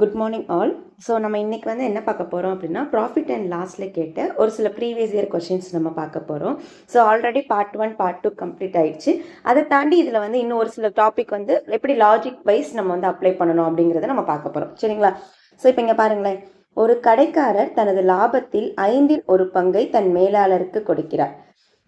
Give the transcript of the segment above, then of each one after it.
Good morning all. So நம்ம இன்றைக்கி வந்து என்ன பார்க்க போகிறோம் அப்படின்னா, ப்ராஃபிட் அண்ட் லாஸில் கேட்ட ஒரு சில ப்ரீவியஸ் இயர் கொஷின்ஸ் நம்ம பார்க்க போகிறோம். So already part 1 part 2 complete ஆயிடுச்சு. அதை தாண்டி இதில் வந்து இன்னும் ஒரு சில டாபிக் வந்து எப்படி லாஜிக் வைஸ் நம்ம வந்து அப்ளை பண்ணணும் அப்படிங்கிறத நம்ம பார்க்க போகிறோம். சரிங்களா? ஸோ இப்போ இங்கே பாருங்களேன், ஒரு கடைக்காரர் தனது லாபத்தில் 5இல் ஒரு பங்கை தன் மேலாளருக்கு கொடுக்கிறார்.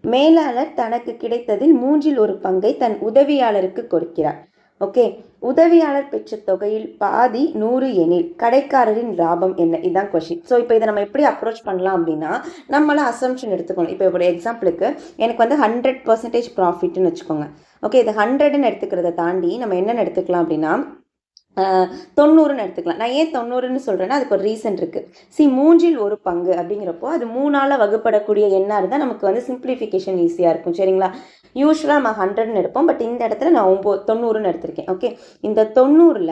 மேலாளர் தனக்கு கிடைத்ததில் 3இல் ஒரு பங்கை தன் உதவியாளருக்கு கொடுக்கிறார். ஓகே, உதவியாளர் பெற்ற தொகையில் பாதி 100 எனில் கடைக்காரரின் லாபம் என்ன? இதுதான் கொஸ்டின். ஸோ இப்போ இதை நம்ம எப்படி அப்ரோச் பண்ணலாம் அப்படின்னா, நம்மளாம் அசம்ஷன் எடுத்துக்கணும். இப்போ ஒரு எக்ஸாம்பிளுக்கு எனக்கு வந்து 100% ப்ராஃபிட்னு வச்சுக்கோங்க. ஓகே, இது 100ன்னு எடுத்துக்கிறத தாண்டி நம்ம என்னென்னு எடுத்துக்கலாம் அப்படின்னா 90ன்னு எடுத்துக்கலாம். நான் ஏன் 90ன்னு சொல்கிறேன்னா அதுக்கு ஒரு ரீசன் இருக்குது. 3இல் ஒரு பங்கு அப்படிங்கிறப்போ அது 3ஆல் வகுப்படக்கூடிய எண்ணாக இருந்தால் நமக்கு வந்து சிம்பிளிஃபிகேஷன் ஈஸியாக இருக்கும். சரிங்களா? யூஸ்வலாக நம்ம 100ன்னு எடுப்போம், பட் இந்த இடத்துல நான் 90ன்னு எடுத்திருக்கேன். ஓகே, இந்த 90ல்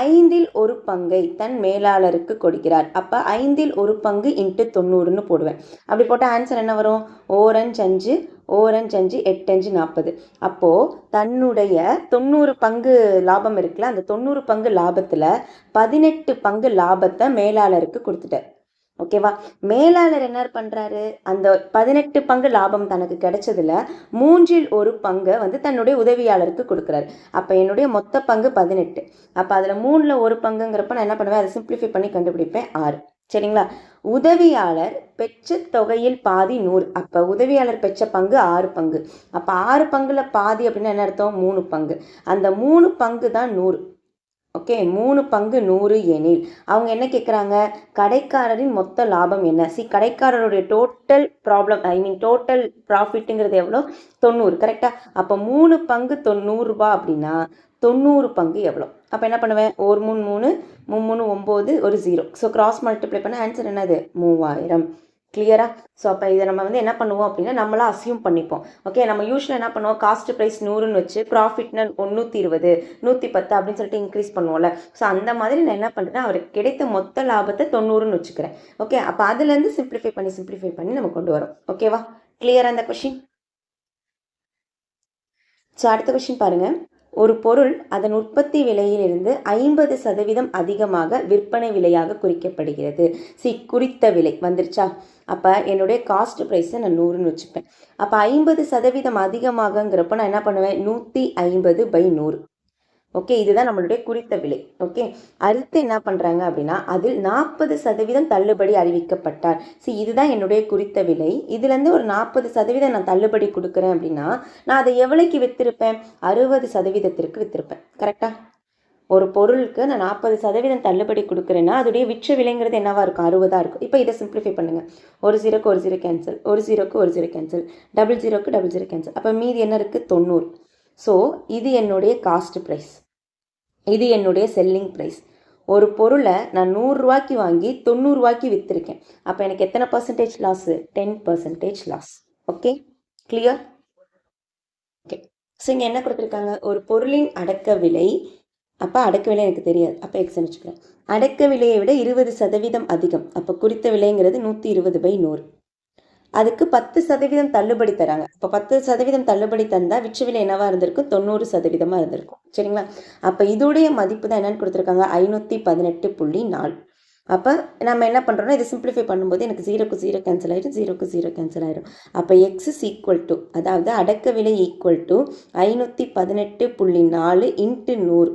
5இல் ஒரு பங்கை தன் மேலாளருக்கு கொடுக்கிறார். அப்போ 5இல் ஒரு பங்கு இன்ட்டு 90ன்னு போடுவேன். அப்படி போட்டால் ஆன்சர் என்ன வரும்? ஓரஞ்சு 5, ஓரஞ்சு 5, 8 5 40. அப்போது தன்னுடைய 90 பங்கு லாபம் இருக்குல்ல, அந்த 90 பங்கு லாபத்தில் 18 பங்கு லாபத்தை மேலாளருக்கு கொடுத்துட்டார். ஓகேவா? மேலாளர் என்ன பண்றாரு? அந்த 18 பங்கு லாபம் தனக்கு கிடைச்சதுல 3இல் ஒரு பங்கை வந்து தன்னுடைய உதவியாளருக்கு கொடுக்குறாரு. அப்ப என்னுடைய மொத்த பங்கு 18. அப்ப அதுல 3ல் ஒரு பங்குங்கிறப்ப நான் என்ன பண்ணுவேன்? அதை சிம்பிளிஃபை பண்ணி கண்டுபிடிப்பேன் 6. சரிங்களா? உதவியாளர் பெற்ற தொகையில் பாதி 100. அப்ப உதவியாளர் பெற்ற பங்கு 6 பங்கு. அப்ப 6 பங்குல பாதி அப்படின்னு என்ன அர்த்தம்? 3 பங்கு. அந்த 3 பங்கு தான் 100. ஓகே, 3 பங்கு 100 எனில் அவங்க என்ன கேட்குறாங்க? கடைக்காரரின் மொத்த லாபம் என்ன? கடைக்காரருடைய டோட்டல் டோட்டல் ப்ராஃபிட்டுங்கிறது எவ்வளோ? 90. கரெக்டா? அப்போ 3 பங்கு 100 ரூபா அப்படின்னா 90 பங்கு எவ்வளோ? அப்போ என்ன பண்ணுவேன்? ஒரு 3 3 3 9 ஒரு 0. ஸோ கிராஸ் மல்டிப்ளை பண்ண ஆன்சர் என்னது? 3000. கிளியரா? ஸோ அப்போ இதை நம்ம வந்து என்ன பண்ணுவோம் அப்படின்னா, நம்மளாம் அசியூம் பண்ணிப்போம். ஓகே, நம்ம யூஸ்வலாக என்ன பண்ணுவோம்? காஸ்ட் ப்ரைஸ் 100ன்னு வச்சு ப்ராஃபிட்னு 120 110 அப்படின்னு சொல்லிட்டு இன்க்ரீஸ் பண்ணுவோம்ல. ஸோ அந்த மாதிரி நான் என்ன பண்ணுறேன்னா, அவருக்கு கிடைத்த மொத்த லாபத்தை 90ன்னு வச்சுக்கிறேன். ஓகே, அப்போ அதுலேருந்து சிம்பிளிஃபை பண்ணி நம்ம கொண்டு வரோம். ஓகேவா? கிளியரா அந்த கொஷின்? ஸோ அடுத்த கொஷின் பாருங்க. ஒரு பொருள் அதன் உற்பத்தி விலையிலிருந்து 50% அதிகமாக விற்பனை விலையாக குறிக்கப்படுகிறது. குறித்த விலை வந்துருச்சா? அப்போ என்னுடைய காஸ்ட் ப்ரைஸை நான் 100ன்னு வச்சுப்பேன். அப்போ 50% அதிகமாகங்கிறப்ப நான் என்ன பண்ணுவேன்? 150/100. ஓகே, இதுதான் நம்மளுடைய குறித்த விலை. ஓகே, அடுத்து என்ன பண்ணுறாங்க அப்படின்னா, அதில் 40% தள்ளுபடி அறிவிக்கப்பட்டார். இதுதான் என்னுடைய குறித்த விலை. இதுலேருந்து ஒரு 40% நான் தள்ளுபடி கொடுக்குறேன் அப்படின்னா நான் அதை எவ்வளோக்கு விற்றுருப்பேன்? 60%க்கு விற்றுருப்பேன். கரெக்டாக? ஒரு பொருளுக்கு நான் 40% தள்ளுபடி கொடுக்குறேன்னா அதோடைய விற்ற விலைங்கிறது என்னவா இருக்கும்? 60ஆக இருக்கும். இப்போ இதை சிம்பிளிஃபை பண்ணுங்கள். ஒரு 0க்கு ஒரு 0 கேன்சல், ஒரு 0க்கு ஒரு 0 கேன்சல், 00க்கு 00 கேன்சல். அப்போ மீதி என்ன இருக்குது? 90. ஸோ இது என்னுடைய காஸ்ட் ப்ரைஸ், இது என்னுடைய செல்லிங் ப்ரைஸ். ஒரு பொருளை நான் 100 ரூபாய்க்கு வாங்கி 90 ரூபாய்க்கு விற்றுருக்கேன். அப்போ எனக்கு எத்தனை percentage loss? 10% loss. Okay, clear? Okay, so இங்கே என்ன கொடுத்துருக்காங்க? ஒரு பொருளின் அடக்க விலை. அப்போ அடக்க விலை எனக்கு தெரியாது, அப்போ எக்ஸ்ன்னு வச்சுக்கிறேன். அடக்க விலையை விட 20% அதிகம். அப்போ குறித்த விலைங்கிறது 120/100. அதுக்கு 10% தள்ளுபடி தராங்க. இப்போ 10% தள்ளுபடி தந்தால் விற்ற விலை என்னவா இருந்திருக்கும்? 90% இருந்திருக்கும். சரிங்களா? அப்போ இதோடைய மதிப்பு தான் என்னன்னு கொடுத்துருக்காங்க? 518.4. அப்போ நம்ம என்ன பண்ணுறோம்னா, இதை சிம்பிளிஃபை பண்ணும்போது எனக்கு 0க்கு 0 கேன்சல் ஆகிடும், 0க்கு 0 கேன்சல் ஆகிடும். அப்போ எக்ஸ் இஸ் ஈக்குவல் டு, அதாவது அடக்க விலை ஈக்குவல் டு 518.4 × 100.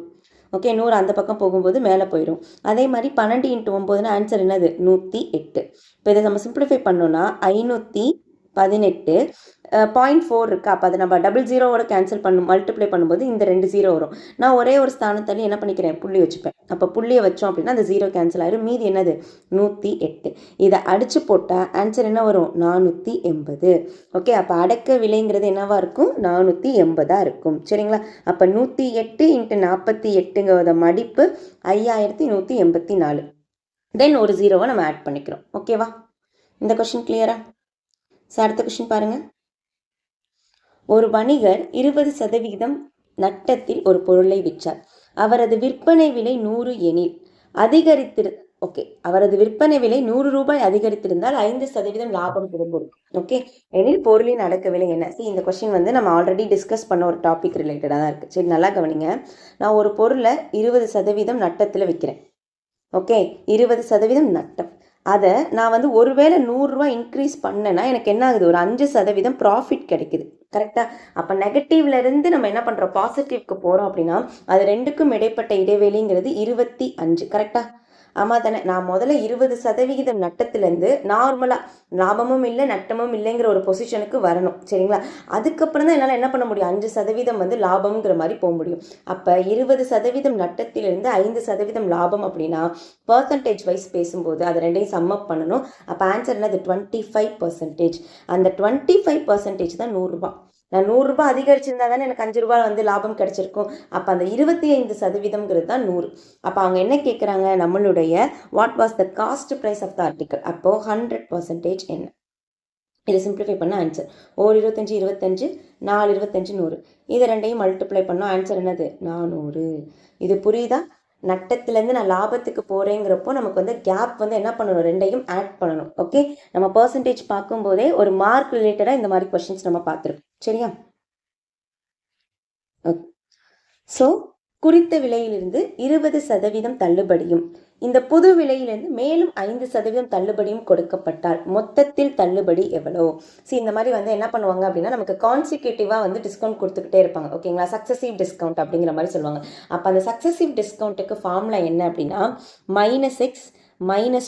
ஓகே, 100 அந்த பக்கம் போகும்போது மேலே போயிடும். அதே மாதிரி 12 × 9ன்னு ஆன்சர் என்னது? 108. இப்போ இதை நம்ம சிம்பிளிஃபை பண்ணோன்னா 518.4 இருக்கா? அப்போ அதை நம்ம 00 கேன்சல் மல்டிப்ளை பண்ணும்போது இந்த 2 0 வரும். நான் ஒரே ஒரு ஸ்தானத்தாலே என்ன பண்ணிக்கிறேன்? புள்ளி வச்சுப்பேன். அப்போ புள்ளியை வச்சோம் அப்படின்னா அந்த 0 கேன்சல் ஆயிரும். மீதி என்னது? 108. இதை அடித்து போட்டால் ஆன்சர் என்ன வரும்? 480. ஓகே, அப்போ அடக்க விலைங்கிறது என்னவா இருக்கும்? 480 இருக்கும். சரிங்களா? அப்போ 108 × 48ங்கிறத மதிப்பு 5184. தென் ஒரு 0வை நம்ம ஆட் பண்ணிக்கிறோம். ஓகேவா? இந்த கொஸ்டின் கிளியரா? அடுத்த கொஸ்டின் பாருங்க. ஒரு வணிகர் 20% நட்டத்தில் ஒரு பொருளை விற்றார். அவரது விற்பனை விலை 100 எனில் அவரது விற்பனை விலை 100 ரூபாய் அதிகரித்திருந்தால் 5% லாபம் திரும்பிருக்கும். ஓகே, எனில் பொருளின் அடக்க விலை என்ன? இந்த கொஸ்டின் வந்து நம்ம ஆல்ரெடி டிஸ்கஸ் பண்ண ஒரு டாபிக் ரிலேட்டடாக தான் இருக்குது. சரி, நல்லா கவனிங்க. நான் ஒரு பொருளை 20% நட்டத்தில் விற்கிறேன். ஓகே 20% நட்டம். அதை நான் வந்து ஒருவேளை 100 ரூபாய் இன்க்ரீஸ் பண்ணேன்னா எனக்கு என்ன ஆகுது, ஒரு 5% ப்ராஃபிட் கிடைக்குது. கரெக்டா? அப்போ நெகட்டிவ்ல இருந்து நம்ம என்ன பண்றோம், பாசிட்டிவ்க்கு போறோம் அப்படின்னா அது ரெண்டுக்கும் இடைப்பட்ட இடைவெளிங்கிறது 25. கரெக்டா? ஆமா தானே? நான் முதல்ல 20% நட்டத்திலேருந்து நார்மலாக லாபமும் இல்லை நட்டமும் இல்லைங்கிற ஒரு பொசிஷனுக்கு வரணும். சரிங்களா? அதுக்கப்புறம் தான் என்னால் என்ன பண்ண முடியும், 5% வந்து லாபம்ங்கிற மாதிரி போக முடியும். அப்போ 20% நட்டத்திலிருந்து 5% லாபம் அப்படின்னா பர்சன்டேஜ் வைஸ் பேசும்போது அது ரெண்டையும் சம் அப் பண்ணணும். அப்போ ஆன்சர் என்னது, 25%. அந்த 25% தான் 100 ரூபாய். நான் 100 ரூபாய் அதிகரிச்சிருந்தா தானே எனக்கு 5 ரூபாய் வந்து லாபம் கிடைச்சிருக்கும். அப்போ அந்த 25%ங்கிறது தான் 100. அப்போ அவங்க என்ன கேட்குறாங்க, நம்மளுடைய what was the cost price of the article. அப்போ 100% என்ன, இதை சிம்பிளிஃபை பண்ண ஆன்சர் 25 25 4 25 100. இதை ரெண்டையும் மல்டிப்ளை பண்ணோம், ஆன்சர் என்னது 400. இது புரியுதா? நட்டத்திலேருந்து நான் லாபத்துக்கு போகிறேங்கிறப்போ நமக்கு வந்து கேப் வந்து என்ன பண்ணணும், ரெண்டையும் ஆட் பண்ணணும். ஓகே, நம்ம பர்சன்டேஜ் பார்க்கும்போதே ஒரு மார்க் ரிலேட்டடாக இந்த மாதிரி கொஸ்டின்ஸ் நம்ம பார்த்துருக்கோம். சரியா? ஓகே. ஸோ குறித்த விலையிலிருந்து 20% தள்ளுபடியும் இந்த புது விலையிலிருந்து மேலும் 5% தள்ளுபடியும் கொடுக்கப்பட்டால் மொத்தத்தில் தள்ளுபடி எவ்வளோ? இந்த மாதிரி வந்து என்ன பண்ணுவாங்க அப்படின்னா நமக்கு கான்சிக்யூட்டிவாக வந்து டிஸ்கவுண்ட் கொடுத்துக்கிட்டே இருப்பாங்க. ஓகேங்களா? சக்ஸசிவ் டிஸ்கவுண்ட் அப்படிங்கிற மாதிரி சொல்லுவாங்க. அப்போ அந்த சக்ஸசிவ் டிஸ்கவுண்ட்டுக்கு ஃபார்முலா என்ன அப்படின்னா -x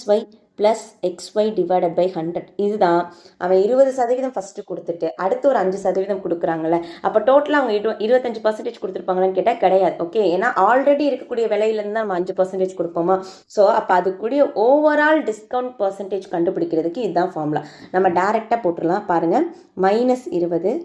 - y plus XY divided by 100. இதுதான் அவன் 20% ஃபஸ்ட்டு கொடுத்துட்டு அடுத்து ஒரு 5% கொடுக்குறாங்கல்ல. அப்போ டோட்டலாக அவங்க 25% கொடுத்துருப்பாங்களான்னு கேட்டால் கிடையாது. ஓகே, ஏன்னா ஆல்ரெடி இருக்கக்கூடிய விலையிலேருந்து தான் நம்ம 5% கொடுப்போமா. ஸோ அப்போ அதுக்குரிய ஓவரால் டிஸ்கவுண்ட் பர்சன்டேஜ் கண்டுபிடிக்கிறதுக்கு இதுதான் ஃபார்முலா. நம்ம டேரெக்டாக போட்டுடலாம். பாருங்கள், -20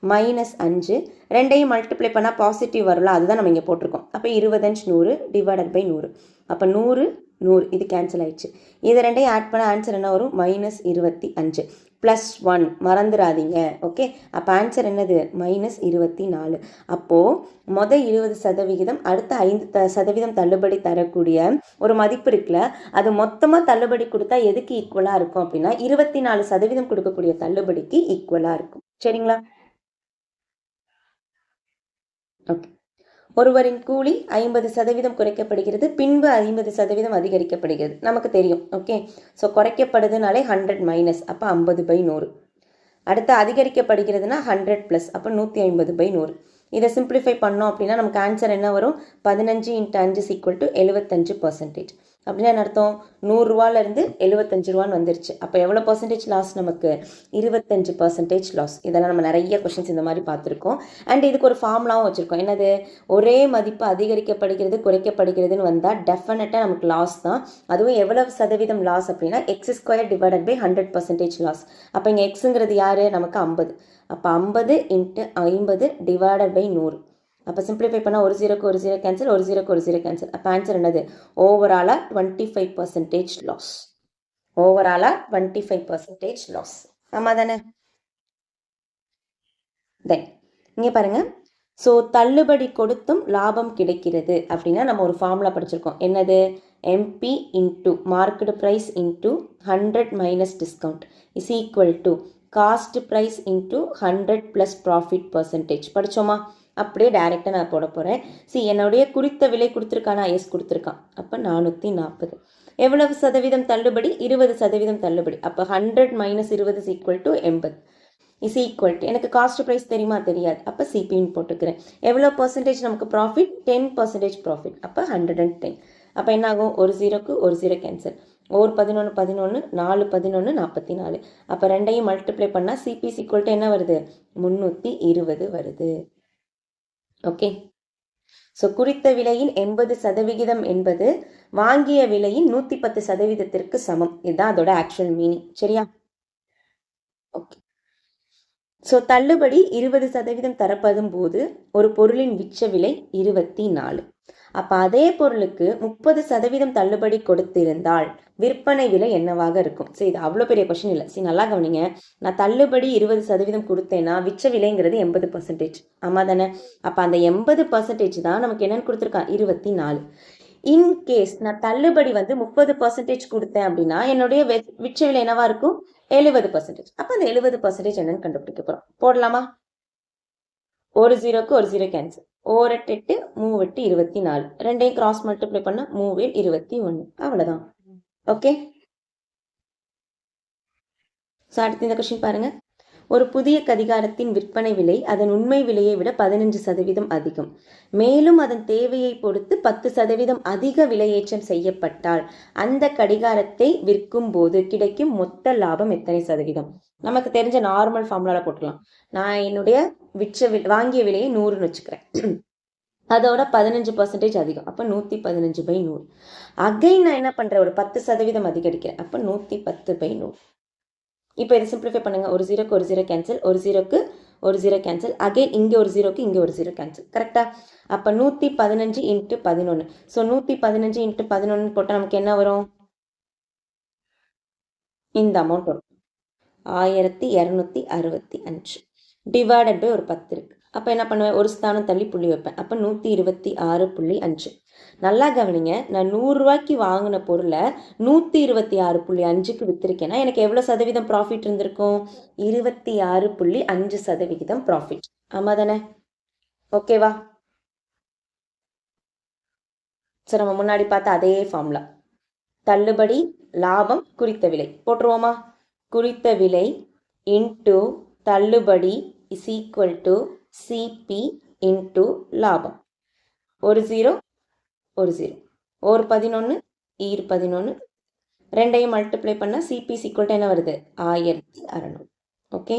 -5 ரெண்டையும் மல்டிப்ளை பண்ணால் பாசிட்டிவ் வரலாம். அதுதான் நம்ம இங்கே போட்டிருக்கோம். அப்போ 20 100 டிவைடட் பை 100. அப்போ 100 100 இது கேன்சல் ஆயிடுச்சு. இது ரெண்டையும் ஆட் பண்ண ஆன்சர் என்ன வரும், -25 +1 மறந்துடாதீங்க. ஓகே, அப்போ ஆன்சர் என்னது, -24. அப்போது மொதல் 20% அடுத்த 5% தள்ளுபடி தரக்கூடிய ஒரு மதிப்பு இருக்குல்ல, அது மொத்தமாக தள்ளுபடி கொடுத்தா எதுக்கு ஈக்குவலாக இருக்கும் அப்படின்னா 24% கொடுக்கக்கூடிய தள்ளுபடிக்கு ஈக்குவலாக இருக்கும். சரிங்களா? ஓகே, ஒருவரின் கூலி 50% குறைக்கப்படுகிறது, பின்பு 50% அதிகரிக்கப்படுகிறது, நமக்கு தெரியும். ஓகே, ஸோ குறைக்கப்படுதுனாலே 100 மைனஸ், அப்போ 50/100. அடுத்து அதிகரிக்கப்படுகிறதுனா 100 ப்ளஸ், அப்போ 150/100. இதை சிம்பிளிஃபை பண்ணோம் அப்படின்னா நமக்கு ஆன்சர் என்ன வரும், 15 × 5 = 75%. அப்படின்னா என்ன அர்த்தம், 100 ரூபாயிலிருந்து 75 ரூபான்னு வந்துருச்சு. அப்போ எவ்வளோ பர்சன்டேஜ் லாஸ், நமக்கு 25% லாஸ். இதெல்லாம் நம்ம நிறைய கொஷின்ஸ் இந்த மாதிரி பார்த்துருக்கோம். அண்ட் இதுக்கு ஒரு ஃபார்முலாவும் வச்சுருக்கோம். என்னது, ஒரே மதிப்பு அதிகரிக்கப்படுகிறது குறைக்கப்படுகிறதுன்னு வந்தால் டெஃபினட்டாக நமக்கு லாஸ் தான். அதுவும் எவ்வளவு சதவீதம் லாஸ் அப்படின்னா x² டிவைடட் பை 100% லாஸ். அப்போ இங்கே எக்ஸுங்கிறது யார், நமக்கு 50. அப்போ 50 × 50 டிவைடட் பை 100. அப்போ சிம்பிளிஃபை பண்ணால் ஒரு 0க்கு ஒரு 0 கேன்சல், ஒரு 0க்கு ஒரு 0 கேன்சல். அப்போ ஆன்சர் என்னது, ஓவராலாக 25% லாஸ். ஓவராலாக 25% லாஸ். ஆமாம் தானே? தென் இங்கே பாருங்கள், ஸோ தள்ளுபடி கொடுத்தும் லாபம் கிடைக்கிறது அப்படின்னா நம்ம ஒரு ஃபார்முலா படிச்சிருக்கோம். என்னது, MP into market price into 100 minus discount is equal to cost price into 100 plus profit percentage. படித்தோமா? அப்படியே டைரெக்டாக நான் போட போகிறேன். என்னுடைய குறித்த விலை கொடுத்துருக்கானா, எஸ் கொடுத்துருக்கான். அப்போ 440. எவ்வளவு சதவீதம் தள்ளுபடி, 20% தள்ளுபடி. அப்போ 100 minus 20 is equal to 80 is equal to, எனக்கு காஸ்ட் ப்ரைஸ் தெரியுமா, தெரியாது. அப்போ சிபின்னு போட்டுக்கிறேன். எவ்வளோ பர்சன்டேஜ் நமக்கு ப்ராஃபிட், 10% ப்ராஃபிட். அப்போ 110. அப்போ என்ன ஆகும், ஒரு 0க்கு ஒரு 0 கேன்சல், ஒரு 11 11 4 11 44. அப்போ ரெண்டையும் மல்டிப்ளை பண்ணால் சிபி ஈக்குவல் டு என்ன வருது, 320 வருது. ஓகே, ஸோ குறித்த விலையின் 80% என்பது வாங்கிய விலையின் 110%க்கு சமம். இதுதான் அதோட ஆக்சுவல் மீனிங். சரியா? ஓகே, ஸோ தள்ளுபடி 20% தரப்படும் போது ஒரு பொருளின் விற்ற விலை 24. அப்போ அதே பொருளுக்கு 30% தள்ளுபடி கொடுத்திருந்தால் விற்பனை விலை என்னவாக இருக்கும்? இது அவ்வளோ பெரிய கொஸ்டின் இல்லை. நல்லா கவனிங்க, நான் தள்ளுபடி 20% கொடுத்தேன்னா விற்ற விலைங்கிறது 80%. ஆமாம் தானே? அப்போ அந்த 80% தான் நமக்கு என்னென்னு கொடுத்துருக்கான், 24. இன்கேஸ் நான் தள்ளுபடி வந்து 30% கொடுத்தேன் அப்படின்னா என்னுடைய விற்ற விலை என்னவா இருக்கும், 70%. அப்போ அந்த 70% என்னன்னு கண்டுபிடிக்க போகிறோம். போடலாமா? ஒரு ஜீரோக்கு ஒரு ஜீரோ கேன்சல். 1 8 3 8 24. ரெண்டையும் கிராஸ் மல்டிப்ளை பண்ணா 3 21. அவ்வளவுதான். ஓகே. ஸோ அடுத்து இந்த கொஸ்டின் பாருங்க. ஒரு புதிய கடிகாரத்தின் விற்பனை விலை அதன் உண்மை விலையை விட 15% அதிகம். மேலும் அதன் தேவையை பொறுத்து 10% அதிக விலையேற்றம் செய்யப்பட்டால் அந்த கடிகாரத்தை விற்கும் போது கிடைக்கும் மொத்த லாபம் எத்தனை சதவீதம்? நமக்கு தெரிஞ்ச நார்மல் ஃபார்முலால போட்டுக்கலாம். நான் என்னுடைய வாங்கிய விலையை 100ன்னு வச்சுக்கிறேன். அதோட 15% அதிகம். அப்போ 115/100. அகைன் நான் என்ன பண்றேன், ஒரு 10% அதிகரிக்கிறேன். அப்போ 110/100. இப்போ இதை சிம்பிளிஃபை பண்ணுங்க. ஒரு ஜீரோக்கு ஒரு ஜீரோ கேன்சல், ஒரு ஜீரோக்கு ஒரு ஜீரோ கேன்சல், அகைன் இங்கே ஒரு ஜீரோக்கு இங்கே ஒரு ஜீரோ கேன்சல். கரெக்டா? அப்போ 115 × 11. ஸோ 115 × 11 போட்டால் நமக்கு என்ன வரும்? இந்த அமௌண்ட் வரும். 1265 டிவைடட் பை ஒரு 10 இருக்கு. அப்போ என்ன பண்ணுவேன், ஒரு ஸ்தானம் தள்ளி புள்ளி வைப்பேன். அப்போ 126.5. நல்லா கவனிங்க, நான் 100 ரூபாய்க்கு வாங்கின பொருளை 126.5க்கு வித்திருக்கேன்னா எனக்கு எவ்வளோ சதவீதம் ப்ராஃபிட் இருந்திருக்கும்? 26.5% ப்ராஃபிட். ஆமா தானே? ஓகேவா? சரி, நம்ம முன்னாடி பார்த்த அதே ஃபார்முலா. தள்ளுபடி லாபம் குறித்த விலை போட்டுருவோமா? குறித்த விலை இன்டு தள்ளுபடி is equal to CP into லாபம். ஒரு ஜீரோ ஒரு ஜீரோ, ஒரு 11 ஈர் 11, ரெண்டையும் மல்டிப்ளை பண்ணால் சிபி ஈக்குவல் டு என்ன வருது? 1600. ஓகே.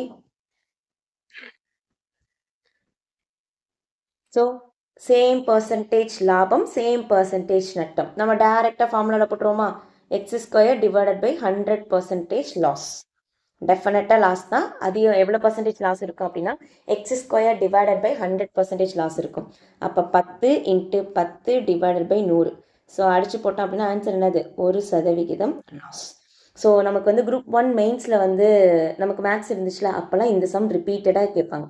ஸோ சேம் பர்சன்டேஜ் லாபம், சேம் பர்சன்டேஜ் நட்டம். நம்ம டைரெக்டாக ஃபார்முலாவில் போட்டுருவோமா? x² divided by 100% loss. டெஃபினட்டாக லாஸ் தான். அதிகம் எவ்வளோ பர்சன்டேஜ் லாஸ் இருக்கும் அப்படின்னா x² டிவைடட் பை 100% லாஸ் இருக்கும். அப்போ 10 × 10 டிவைடட் பை 100. ஸோ அடிச்சு போட்டோம் அப்படின்னா ஆன்சர் என்னது? 1% லாஸ். ஸோ நமக்கு வந்து குரூப் 1 மெயின்ஸில் வந்து நமக்கு மேக்ஸ் இருந்துச்சுல, அப்போல்லாம் இந்த சம் ரிப்பீட்டடாக கேட்பாங்க.